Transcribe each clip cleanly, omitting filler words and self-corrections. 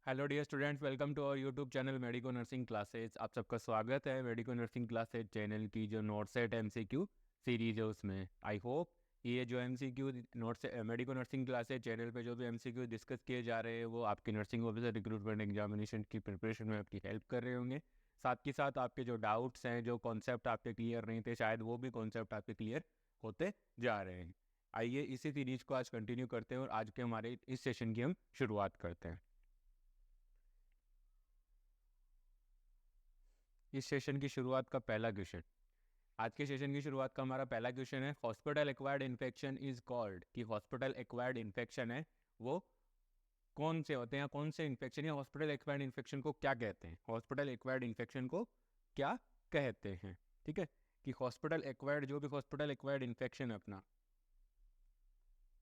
Hello dear students, welcome to our YouTube channel medico nursing classes. आप सबका स्वागत है मेडिको नर्सिंग क्लासेज चैनल की जो नोट सेट एमसीक्यू सीरीज है उसमें। आई होप ये जो एमसीक्यू नोट से मेडिको नर्सिंग क्लासेज चैनल पे जो भी एमसीक्यू डिस्कस किए जा रहे हैं वो आपकी नर्सिंग ऑफिसर रिक्रूटमेंट एग्जामिनेशन की प्रिपरेशन में आपकी हेल्प कर रहे होंगे। साथ ही साथ आपके जो डाउट्स हैं, जो कॉन्सेप्ट आपके क्लियर नहीं थे, शायद वो भी कॉन्सेप्ट आपके क्लियर होते जा रहे हैं। आइए इसी सीरीज को आज कंटिन्यू करते हैं और आज के हमारे इस सेशन की हम शुरुआत करते हैं। इस सेशन की शुरुआत का पहला क्वेश्चन, आज के सेशन की शुरुआत का हमारा पहला क्वेश्चन है, hospital acquired infection is called. कि हॉस्पिटल एक्वायर्ड इन्फेक्शन है वो कौन से होते हैं, कौन से इन्फेक्शन या हॉस्पिटल एक्वायर्ड इन्फेक्शन को क्या कहते हैं, हॉस्पिटल एक्वायर्ड इन्फेक्शन को क्या कहते हैं। ठीक है, कि हॉस्पिटल एक्वायर्ड जो भी हॉस्पिटल एक्वायर्ड इन्फेक्शन है अपना,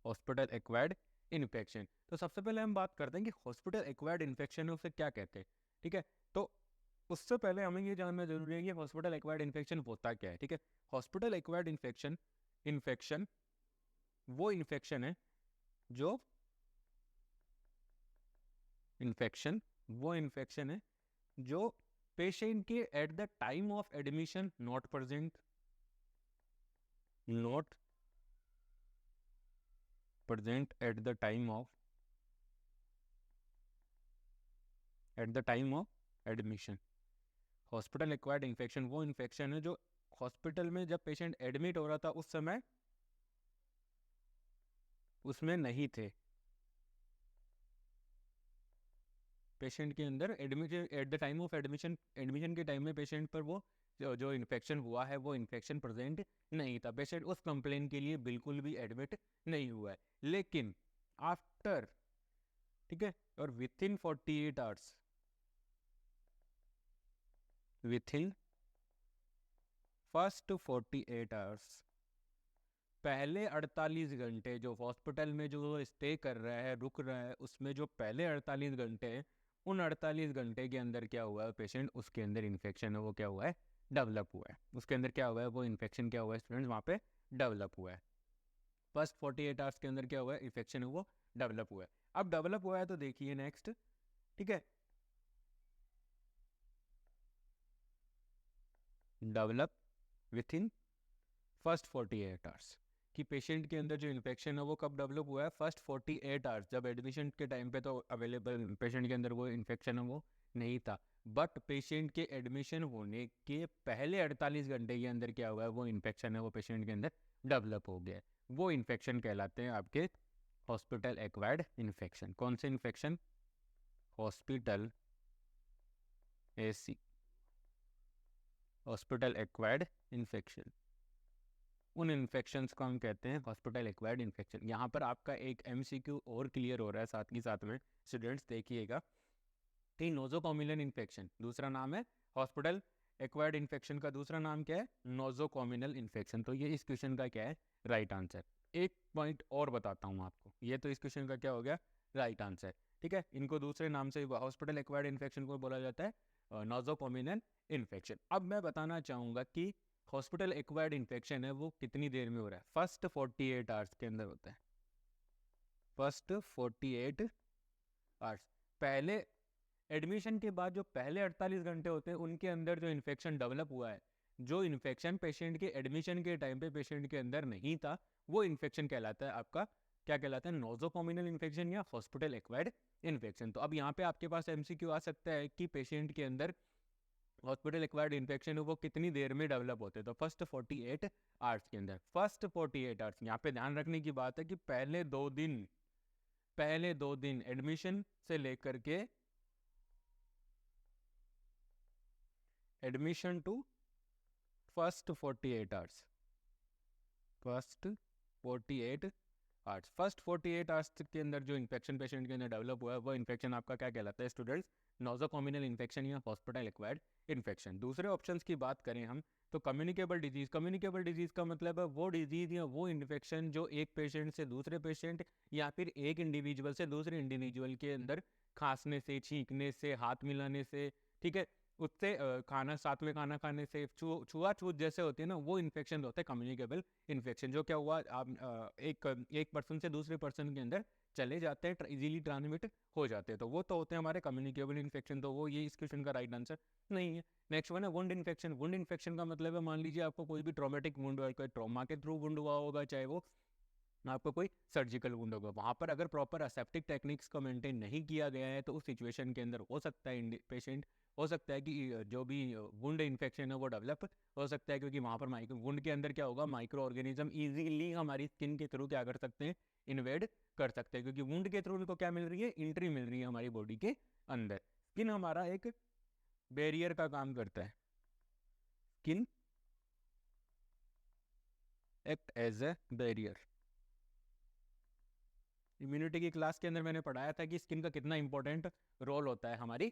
हॉस्पिटल एक्वायर्ड इन्फेक्शन। तो सबसे पहले हम बात करते हैं कि हॉस्पिटल एक्वायर्ड इन्फेक्शन उसे क्या कहते हैं। ठीक है, तो उससे पहले हमें ये जानना जरूरी है कि हॉस्पिटल एक्वायर्ड इन्फेक्शन होता क्या है। ठीक है, हॉस्पिटल एक्वायर्ड इन्फेक्शन इन्फेक्शन वो इन्फेक्शन है जो इन्फेक्शन है जो पेशेंट के at the time of admission not present at the time of admission. Hospital acquired infection वो इन्फेक्शन है जो हॉस्पिटल में जब पेशेंट एडमिट हो रहा था उस समय उसमें नहीं थे। पेशेंट के अंदर admission at the time of admission के टाइम में पेशेंट पर वो जो इन्फेक्शन हुआ है वो इन्फेक्शन प्रेजेंट नहीं था। पेशेंट उस कंप्लेन के लिए बिल्कुल भी एडमिट नहीं हुआ है। लेकिन आफ्टर, ठीक है, और with in 48 hours, with in first 48 hours, पहले 48 घंटे जो हॉस्पिटल में जो स्टे कर रहा है, रुक रहा है, उसमें जो पहले 48 घंटे हैं, उन 48 घंटे के अंदर क्या हुआ है पेशेंट, उसके अंदर इन्फेक्शन है वो क्या हुआ है, डेवलप हुआ है। उसके अंदर क्या हुआ है, वो इन्फेक्शन क्या हुआ है स्टूडेंट्स, वहाँ पे डेवलप हुआ है। फर्स्ट 48 आवर्स के अंदर क्या हुआ है, इन्फेक्शन है वो डेवलप हुआ है। अब डेवलप हुआ है तो देखिए नेक्स्ट, ठीक है, develop with in first 48 hours. कि पेशेंट के अंदर जो इन्फेक्शन है वो कब डेवलप हुआ है, फर्स्ट 48 आवर्स। जब एडमिशन के टाइम पे तो अवेलेबल पेशेंट के अंदर वो इन्फेक्शन है वो नहीं था, बट पेशेंट के एडमिशन होने के पहले 48 घंटे के अंदर क्या हुआ है, वो इन्फेक्शन है वो पेशेंट के अंदर डेवलप हो गया। वो इन्फेक्शन कहलाते हैं आपके हॉस्पिटल एक्वायर्ड इन्फेक्शन। कौन से इन्फेक्शन, हॉस्पिटल एक्वायर्ड इन्फेक्शन। उन इन्फेक्शंस को हम कहते हैं हॉस्पिटल एक्वायर्ड इन्फेक्शन। यहाँ पर आपका एक एमसीक्यू और क्लियर हो रहा है साथ ही साथ में, स्टूडेंट्स देखिएगा, कि नोजोकॉमिनल इन्फेक्शन दूसरा नाम है, हॉस्पिटल एक्वायर्ड इन्फेक्शन का दूसरा नाम क्या है, नोजोकॉमिनल इन्फेक्शन। तो ये इस क्वेश्चन का क्या है, राइट आंसर। एक पॉइंट और बताता हूँ आपको, ये तो इस क्वेश्चन का क्या हो गया, राइट आंसर। ठीक है, इनको दूसरे नाम से हॉस्पिटल एक्वायर्ड इन्फेक्शन को बोला जाता है नोजोकॉमिनल इन्फेक्शन। अब मैं बताना चाहूँगा कि हॉस्पिटल एक्वायर्ड इन्फेक्शन है वो कितनी देर में हो रहा है, फर्स्ट 48 आवर्स के अंदर होता है। फर्स्ट 48 आवर्स, पहले एडमिशन के बाद जो पहले 48 घंटे होते हैं उनके अंदर जो इन्फेक्शन डेवलप हुआ है, जो इन्फेक्शन पेशेंट के एडमिशन के टाइम पे पेशेंट के अंदर नहीं था, वो इन्फेक्शन कहलाता है आपका, क्या कहलाता है, नोजोकॉमिनल इन्फेक्शन या हॉस्पिटल एक्वायर्ड इन्फेक्शन। तो अब यहाँ पे आपके पास एमसीक्यू आ सकता है कि पेशेंट के अंदर हॉस्पिटल एक्वायर्ड इन्फेक्शन वो कितनी देर में डेवलप होते हैं। तो फर्स्ट 48 आवर्स के अंदर, फर्स्ट 48 आवर्स, यहाँ पे ध्यान रखने की बात है कि पहले दो दिन एडमिशन से लेकर के admission to first 48 hours, first 48 hours, first 48 hours के अंदर जो इन्फेक्शन पेशेंट के अंदर डेवलप हुआ है वो इन्फेक्शन आपका क्या कहलाता है स्टूडेंट्स, नोजोकॉमिनल इन्फेक्शन या हॉस्पिटल एक्वायर्ड इन्फेक्शन। दूसरे ऑप्शंस की बात करें हम तो कम्युनिकेबल डिजीज। कम्युनिकेबल डिजीज का मतलब है वो डिजीज या वो इन्फेक्शन जो एक पेशेंट से दूसरे पेशेंट या फिर एक इंडिविजुअल से दूसरे इंडिविजुअल के अंदर खांसने से, छींकने से, हाथ मिलाने से, ठीक है, उससे खाना, साथ में खाना खाने से, छुआछूत जैसे होते हैं ना, वो इन्फेक्शन होते हैं कम्युनिकेबल इन्फेक्शन। जो क्या हुआ, आप एक पर्सन से दूसरे पर्सन के अंदर चले जाते हैं, इजीली ट्रांसमिट हो जाते हैं, तो वो तो होते हैं हमारे कम्युनिकेबल इन्फेक्शन, तो वो ये इस क्वेश्चन का राइट आंसर नहीं है। नेक्स्ट वन है वुंड इन्फेक्शन। वुंड इन्फेक्शन का मतलब है, मान लीजिए आपको कोई भी ट्रॉमेटिक वुंड हुआ, कोई ट्रॉमा के थ्रू वुंड हुआ होगा, चाहे वो आपको कोई सर्जिकल वुंड होगा, वहाँ पर अगर प्रॉपर असेप्टिक टेक्निक्स को मेंटेन नहीं किया गया है तो उस सिचुएशन के अंदर हो सकता है पेशेंट, हो सकता है कि जो भी वुंड इन्फेक्शन है वो डेवलप हो सकता है, क्योंकि वहाँ पर वुंड के अंदर क्या होगा, माइक्रो ऑर्गेनिज्म ईजिली हमारी स्किन के थ्रू क्या कर सकते हैं, इन्वेड कर सकते हैं, क्योंकि वुंड के थ्रू उनको क्या मिल रही है, एंट्री मिल रही है हमारी बॉडी के अंदर। स्किन हमारा एक बैरियर का काम करता है, skin act as a barrier. Immunity की क्लास के अंदर मैंने पढ़ाया था कि स्किन का कितना इंपॉर्टेंट रोल होता है हमारी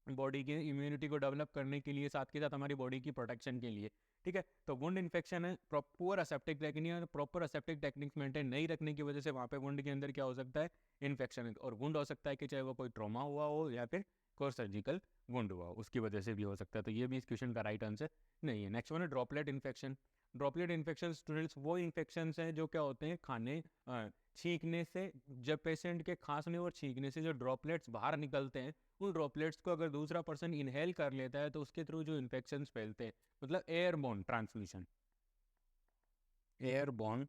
बॉडी की इम्यूनिटी को डेवलप करने के लिए, साथ के साथ हमारी बॉडी की प्रोटेक्शन के लिए, ठीक है। तो वुंड इन्फेक्शन है, proper aseptic technique, proper aseptic techniques maintain नहीं रखने की वजह से वहाँ पे वुंड के अंदर क्या हो सकता है, इन्फेक्शन। और वुंड हो सकता है कि चाहे वो कोई ट्रॉमा हुआ हो या फिर कोई सर्जिकल वुंड हुआ हो, उसकी वजह से भी हो सकता है, तो ये भी इस क्वेश्चन का राइट आंसर नहीं है। नेक्स्ट वन है droplet infection. Droplet infection students वो इन्फेक्शन हैं जो क्या होते हैं, खाने छींकने से, जब पेशेंट के खांसने और छींकने से जो ड्रॉपलेट्स बाहर निकलते हैं, उन ड्रॉपलेट्स को अगर दूसरा पर्सन इनहेल कर लेता है तो उसके थ्रू जो इन्फेक्शन फैलते हैं, मतलब airborne transmission, airborne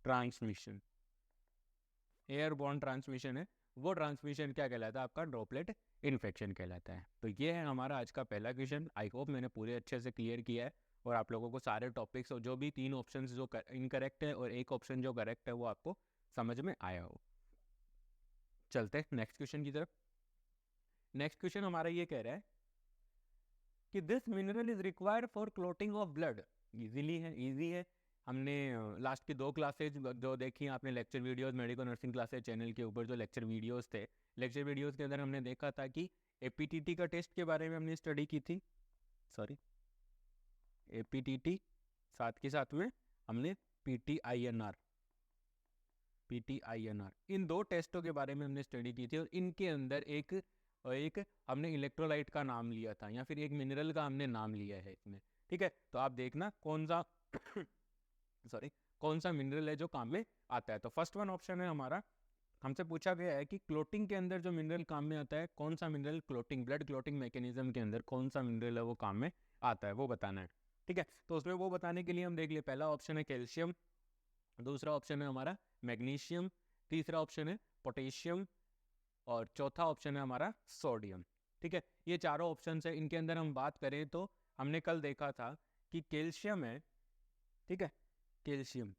transmission, airborne transmission है, वो ट्रांसमिशन क्या कहलाता है, आपका ड्रॉपलेट इन्फेक्शन कहलाता है। तो ये है हमारा आज का पहला क्वेश्चन। आई होप मैंने पूरे अच्छे से क्लियर किया है और आप लोगों को सारे टॉपिक्स और जो भी 3 ऑप्शंस जो इनकरेक्ट है और एक ऑप्शन जो करेक्ट है वो आपको समझ में आया हो। चलते हैं नेक्स्ट क्वेश्चन की तरफ। नेक्स्ट क्वेश्चन हमारा ये कह रहा है कि this mineral is required for clotting of blood. Easily है, इजी है। हमने लास्ट की 2 क्लासेज जो देखी आपने, lecture videos, medical nursing classes channel के ऊपर जो लेक्चर वीडियोस थे, लेक्चर वीडियोस के अंदर हमने देखा था कि एपीटीटी का टेस्ट के बारे में हमने स्टडी की थी, सॉरी एपीटीटी, साथ के साथ में हमने पीटीआईएनआर, पीटीआईएनआर, इन 2 टेस्टों के बारे में हमने स्टडी की थी और इनके अंदर एक हमने इलेक्ट्रोलाइट का नाम लिया था या फिर एक मिनरल का हमने नाम लिया है इसमें, ठीक है। तो आप देखना कौन सा सॉरी कौन सा मिनरल है जो काम में आता है। तो फर्स्ट वन ऑप्शन है हमारा, हमसे पूछा गया है कि क्लोटिंग के अंदर जो मिनरल काम में आता है, कौन सा mineral clotting, blood clotting mechanism के अंदर कौन सा मिनरल है वो काम में आता है, वो बताना है, ठीक है। तो उसमें वो बताने के लिए हम देख लिए, पहला ऑप्शन है कैल्शियम, दूसरा ऑप्शन है हमारा मैग्नीशियम, तीसरा ऑप्शन है पोटेशियम और चौथा ऑप्शन है हमारा सोडियम, ठीक है। ये चारों ऑप्शन है। इनके अंदर हम बात करें तो हमने कल देखा था कि कैल्शियम है, ठीक है, कैल्शियम,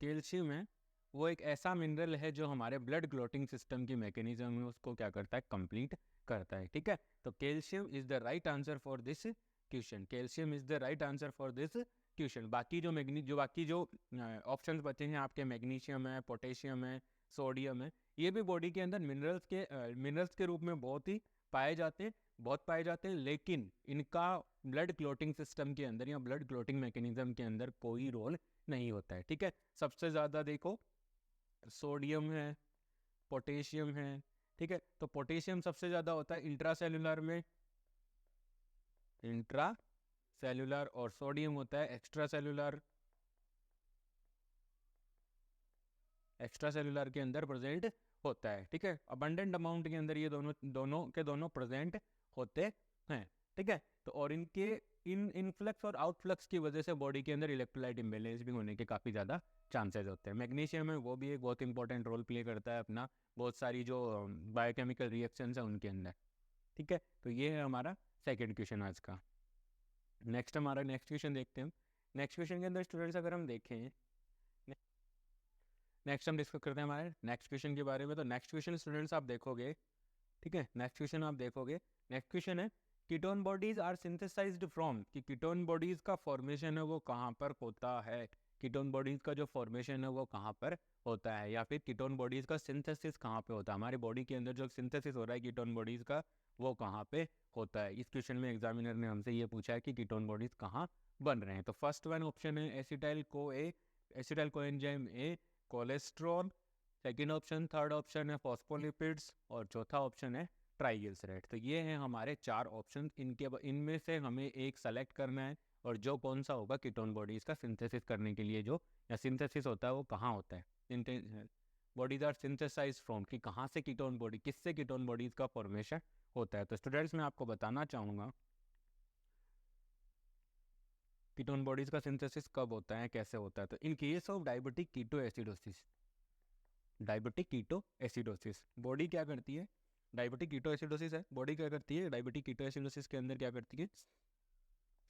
कैल्शियम है वो एक ऐसा मिनरल है जो हमारे ब्लड क्लॉटिंग सिस्टम की मैकेनिज्म है उसको क्या करता है, कंप्लीट करता है, ठीक है। तो calcium is the right answer for this question, calcium is the right answer for this question. बाकी जो ऑप्शंस बचे हैं आपके, मैग्नीशियम है, पोटेशियम है, सोडियम है, ये भी बॉडी के अंदर मिनरल्स के रूप में बहुत ही पाए जाते हैं, बहुत पाए जाते हैं, लेकिन इनका ब्लड क्लॉटिंग सिस्टम के अंदर या ब्लड क्लॉटिंग मैकेनिज्म के अंदर कोई रोल नहीं होता है, ठीक है। सबसे ज़्यादा देखो सोडियम है, पोटेशियम है, ठीक है। तो पोटेशियम सबसे ज़्यादा होता है इंट्रासेलुलर में, इंट्रा सेलुलर, और सोडियम होता है एक्स्ट्रा सेलुलर, एक्स्ट्रा सेलुलर के अंदर प्रेजेंट होता है, ठीक है। अबंडेंट अमाउंट के अंदर ये दोनों प्रेजेंट होते हैं, ठीक है। तो और इनके इनफ्लक्स और आउटफ्लक्स की वजह से बॉडी के अंदर इलेक्ट्रोलाइट इम्बेलेंस भी होने के काफ़ी ज़्यादा चांसेस होते हैं। मैग्नीशियम है वो भी एक बहुत इंपॉर्टेंट रोल प्ले करता है अपना, बहुत सारी जो बायोकेमिकल रिएक्शंस हैं उनके अंदर, ठीक है। तो ये है हमारा सेकेंड क्वेश्चन आज का। नेक्स्ट हमारा नेक्स्ट क्वेश्चन देखते हैं। नेक्स्ट क्वेश्चन के अंदर स्टूडेंट्स अगर हम देखें, नेक्स्ट हम डिस्कस करते हैं हमारे नेक्स्ट क्वेश्चन के बारे में। तो नेक्स्ट क्वेश्चन स्टूडेंट्स आप देखोगे, ठीक है, नेक्स्ट क्वेश्चन आप देखोगे, नेक्स्ट क्वेश्चन है ketone bodies are synthesized from, कि कीटोन बॉडीज का फॉर्मेशन है वो कहाँ पर होता है, कीटोन बॉडीज का जो फॉर्मेशन है वो कहाँ पर होता है, या फिर कीटोन बॉडीज का सिंथेसिस कहाँ पे होता है, हमारी बॉडी के अंदर जो सिंथेसिस हो रहा है कीटोन बॉडीज का वो कहाँ पे होता है। इस क्वेश्चन में एग्जामिनर ने हमसे ये पूछा है कि कीटोन बॉडीज कहाँ बन रहे हैं। तो फर्स्ट वन ऑप्शन है acetyl coenzyme A, cholesterol, second option, third option है फॉस्फोलिपिड्स और चौथा ऑप्शन है ट्राइग्लिसराइड। तो ये हैं हमारे 4 ऑप्शन, इनमें से हमें एक सेलेक्ट करना है और जो कौन सा होगा कीटोन बॉडीज का सिंथेसिस करने के लिए जो या सिंथेसिस होता है वो कहाँ होता है, बॉडीज आर सिंथेसाइज फ्रॉम, कि कहाँ से कीटोन बॉडी, किससे कीटोन बॉडीज का फॉर्मेशन होता है। तो स्टूडेंट्स मैं आपको बताना चाहूँगा कीटोन बॉडीज का सिंथेसिस कब होता है, कैसे होता है। तो in case of diabetic ketoacidosis, diabetic ketoacidosis body क्या करती है, डायबिटिक कीटो एसिडोसिस है, बॉडी क्या करती है डायबिटिक कीटो एसिडोसिस के अंदर क्या करती है,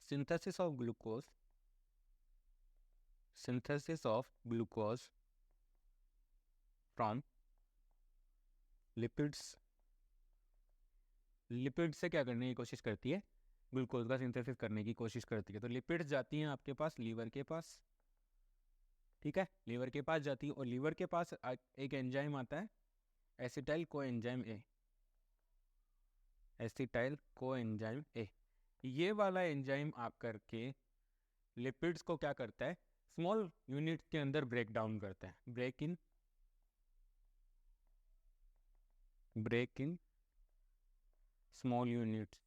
synthesis of glucose, synthesis of glucose from lipids, lipid से क्या करने की कोशिश करती है, ग्लूकोज का सिंथेसिस करने की कोशिश करती है। तो लिपिड्स जाती हैं आपके पास लीवर के पास, ठीक है, लीवर के पास जाती है, और लीवर के पास एक एंजाइम आता है acetyl coenzyme A, acetyl coenzyme A. ये वाला एंजाइम आप करके लिपिड्स को क्या करता है, स्मॉल यूनिट के अंदर ब्रेक डाउन करता है, ब्रेक इन स्मॉल यूनिट्स,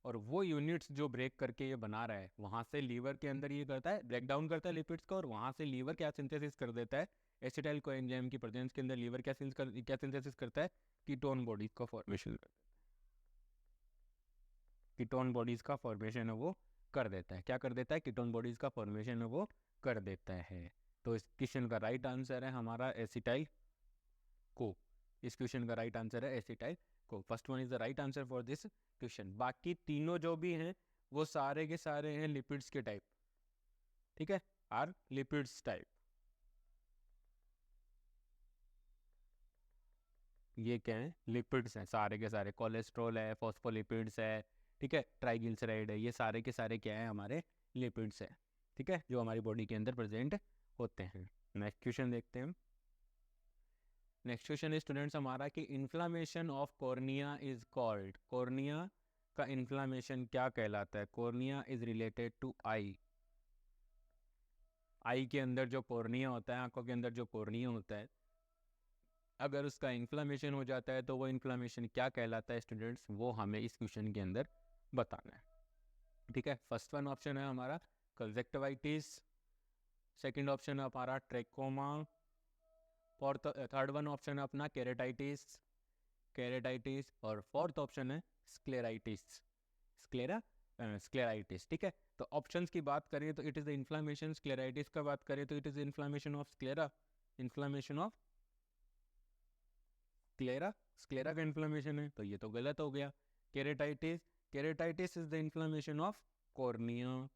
और वो यूनिट्स जो ब्रेक करके ये बना रहा है वहाँ से लीवर के अंदर ये करता है, ब्रेक डाउन करता है लिपिड्स को, और वहाँ से लीवर क्या सिंथेसिस कर देता है, एसिटाइल कोएंजाइम की प्रेजेंस के अंदर लीवर क्या सिंथेसिस करता है, कीटोन बॉडीज का फॉर्मेशन करता है, कीटोन बॉडीज का फॉर्मेशन है वो कर देता है, क्या कर देता है, कीटोन बॉडीज का फॉर्मेशन है वो कर देता है। तो इस क्वेश्चन का राइट आंसर है हमारा एसिटाइल को, इस क्वेश्चन का राइट आंसर है acetyl co, first one is the right answer for this question. बाकी तीनों जो भी हैं वो सारे के सारे हैं लिपिड्स के टाइप, ठीक है, आर लिपिड्स टाइप। ये क्या है, लिपिड्स हैं सारे के सारे, कोलेस्ट्रॉल है, फॉस्फोलिपिड्स है, ठीक है, ट्राइग्लिसराइड है, ये सारे के सारे क्या है हमारे लिपिड्स है, ठीक है, जो हमारी बॉडी के अंदर प्रेजेंट होते हैं। नेक्स्ट क्वेश्चन देखते हैं। नेक्स्ट क्वेश्चन है स्टूडेंट्स हमारा कि inflammation of cornea is called, cornea का इन्फ्लामेशन क्या कहलाता है, कॉर्निया इज रिलेटेड टू आई, आई के अंदर जो कॉर्निया होता है, आंखों के अंदर जो कॉर्निया होता है, अगर उसका इन्फ्लामेशन हो जाता है तो वो इन्फ्लामेशन क्या कहलाता है स्टूडेंट्स, वो हमें इस क्वेश्चन के अंदर बताना है, ठीक है। फर्स्ट वन ऑप्शन है हमारा कंजक्टिवाइटिस, सेकंड ऑप्शन है हमारा trachoma, fourth third one option है अपना केरेटाइटिस, केरेटाइटिस, और फोर्थ ऑप्शन है स्क्लेराइटिस, स्क्लेराइटिस, ठीक है। तो ऑप्शंस की बात करें तो इट इज द इन्फ्लामेशन, स्क्लेराइटिस का बात करें तो it is inflammation of sclera, inflammation of sclera, sclera का इन्फ्लामेशन है, तो ये तो गलत हो गया। केरेटाइटिस, केरेटाइटिस is the inflammation of cornea,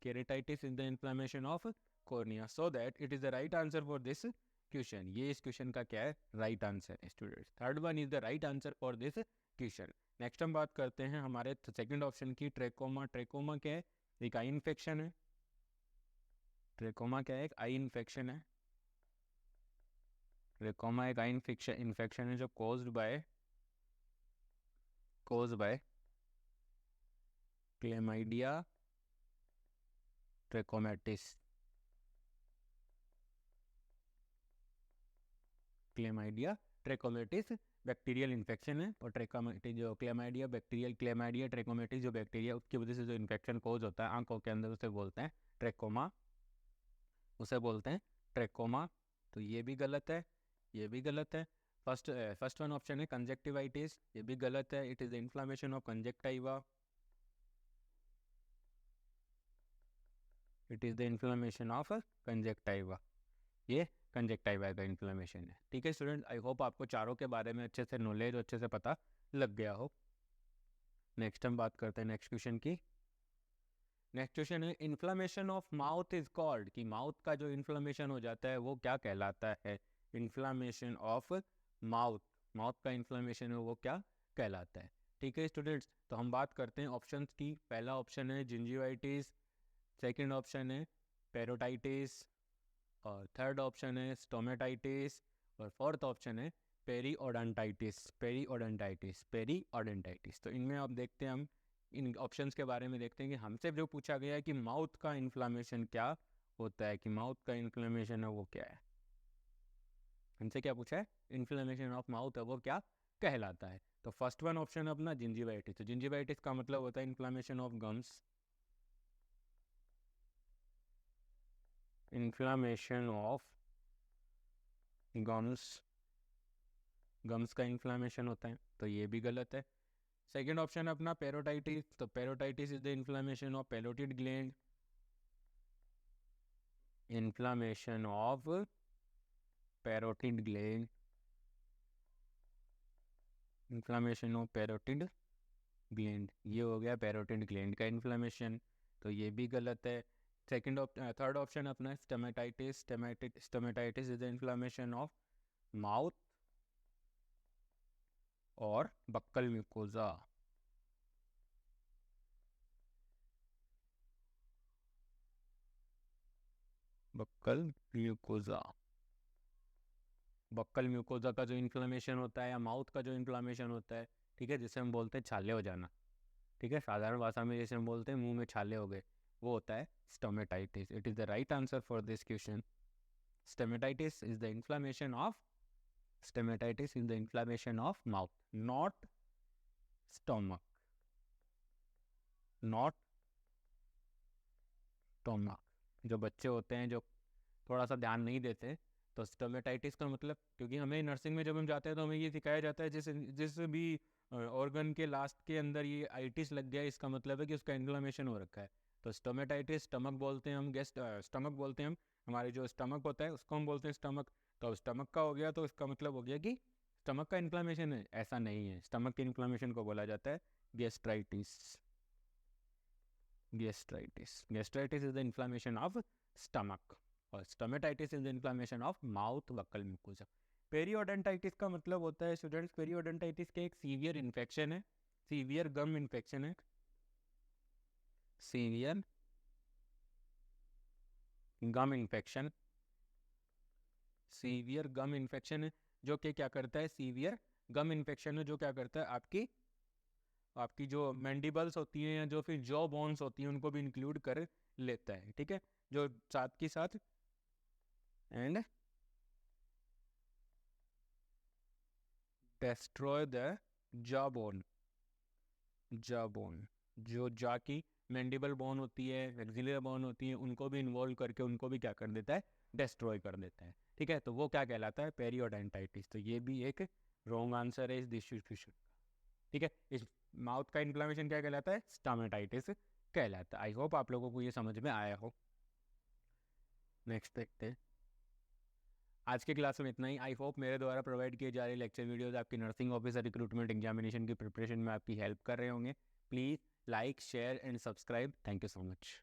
केरेटाइटिस is the inflammation of cornea, so that it is the right answer for this question. ये इस क्वेश्चन का क्या है, राइट आंसर है students, third one is the right answer for this question. Next हम बात करते हैं हमारे सेकंड ऑप्शन की, ट्रेकोमा, ट्रेकोमा क्या है, एक आई इन्फेक्शन है, ट्रेकोमा क्या है, एक आई इन्फेक्शन है, ट्रेकोमा एक आई इन्फेक्शन है जो caused by chlamydia ट्रेकोमेटिस, chlamydia ट्रेकोमेटिस bacterial infection है, और ट्रेकोमेटिस जो क्लेमाइडिया बैक्टीरियल, क्लेमाइडिया ट्रेकोमेटिस जो बैक्टीरिया उसकी वजह से जो इन्फेक्शन कोज होता है आंखों के अंदर उसे बोलते हैं ट्रेकोमा, उसे बोलते हैं ट्रेकोमा। तो ये भी गलत है, ये भी गलत है। फर्स्ट वन ऑप्शन है कंजक्टिवाइटिस, ये भी गलत है, it is the inflammation of conjunctiva, it is the inflammation of conjunctiva, ये कंजक्टाइवा का इन्फ्लामेशन है, ठीक है स्टूडेंट। आई होप आपको चारों के बारे में अच्छे से नॉलेज, अच्छे से पता लग गया हो। नेक्स्ट हम बात करते हैं नेक्स्ट क्वेश्चन की। नेक्स्ट क्वेश्चन है inflammation of mouth is called, कि माउथ का जो इन्फ्लामेशन हो जाता है वो क्या कहलाता है, इन्फ्लामेशन ऑफ माउथ, माउथ का इन्फ्लामेशन है वो क्या कहलाता है, ठीक है स्टूडेंट्स। तो हम बात करते हैं ऑप्शंस की। पहला ऑप्शन है जिंजिवाइटिस, सेकंड ऑप्शन है पेरोटाइटिस, और थर्ड ऑप्शन है स्टोमेटाइटिस, और फोर्थ ऑप्शन है पेरीओडोंटाइटिस, पेरीओडोंटाइटिस, पेरीओडोंटाइटिस। तो इनमें आप देखते हैं, हम इन ऑप्शंस के बारे में देखते हैं कि हमसे जो पूछा गया है कि माउथ का इन्फ्लामेशन क्या होता है, कि माउथ का इन्फ्लामेशन है वो क्या है, हमसे क्या पूछा है, इन्फ्लामेशन ऑफ माउथ है वो क्या कहलाता है। तो फर्स्ट वन ऑप्शन है अपना जिंजिवाइटिस, तो जिंजिवाइटिस का मतलब होता है inflammation of gums, inflammation of gums का इन्फ्लामेशन होता है, तो ये भी गलत है। सेकेंड ऑप्शन है अपना पेरोटाइटिस, तो पेरोटाइटिस is the inflammation of parotid gland, inflammation of parotid gland, inflammation of parotid gland, ये हो गया पैरोटिड ग्लैंड का इन्फ्लामेशन, तो ये भी गलत है। थर्ड ऑप्शन अपना stomatitis, stomatitis is the inflammation of mouth और buccal mucosa. Buccal mucosa, buccal mucosa का जो इन्फ्लेमेशन होता है या माउथ का जो इन्फ्लेमेशन होता है, ठीक है, जिसे हम बोलते हैं छाले हो जाना, ठीक है, साधारण भाषा में जैसे हम बोलते हैं मुंह में छाले हो गए, वो होता है stomatitis. It is the right answer for this question. Stomatitis is the inflammation of stomatitis is the inflammation of mouth, not stomach, not stomach. जो बच्चे होते हैं जो थोड़ा सा ध्यान नहीं देते, तो स्टोमेटाइटिस का मतलब, क्योंकि हमें नर्सिंग में जब हम जाते हैं तो हमें ये सिखाया जाता है जिस जिस भी ऑर्गन के लास्ट के अंदर ये आइटिस लग गया, इसका मतलब है कि उसका इन्फ्लेमेशन हो रखा है। तो स्टोमेटाइटिस, स्टमक बोलते हैं हम, गेस्ट स्टमक बोलते हैं हम, हमारे जो स्टमक होता है उसको हम बोलते हैं स्टमक। तो स्टमक का हो गया तो इसका मतलब हो गया कि स्टमक का इन्फ्लेमेशन है, ऐसा नहीं है। स्टमक के इन्फ्लेमेशन को बोला जाता है gastritis. Gastritis is the inflammation of stomach और stomatitis is the inflammation of mouth buccal mucosa. Periodontitis का मतलब होता है स्टूडेंट्स, पेरियोडोंटाइटिस के एक सीवियर इन्फेक्शन है, सीवियर गम इन्फेक्शन है, severe gum infection, severe gum infection है जो कि क्या करता है, सीवियर गम इन्फेक्शन है जो क्या करता है, आपकी आपकी जो मैंडिबल्स होती हैं या जो फिर जॉ बोन्स होती हैं उनको भी इंक्लूड कर लेता है, ठीक है, जो साथ के साथ and destroy the jawbone, jawbone, जो जा की मैंडिबल बोन होती है, मैक्सिलरी बोन होती है, उनको भी इन्वॉल्व करके उनको भी क्या कर देता है, डिस्ट्रॉय कर देता है, ठीक है। तो वो क्या कहलाता है, पेरियोडोंटाइटिस। तो ये भी एक रॉन्ग आंसर है इस डिस्ट्रीब्यूशन का, ठीक है। इस माउथ का इन्फ्लेमेशन क्या कहलाता है, स्टोमेटाइटिस कहलाता है। आई होप आप लोगों को ये समझ में आया हो। नेक्स्ट देखते हैं। आज के क्लास में इतना ही। आई होप मेरे द्वारा प्रोवाइड किए जा रहे लेक्चर वीडियोस आपकी नर्सिंग ऑफिसर रिक्रूटमेंट एग्जामिनेशन की प्रिपरेशन में आपकी हेल्प कर रहे होंगे। Please like, share and subscribe. Thank you so much.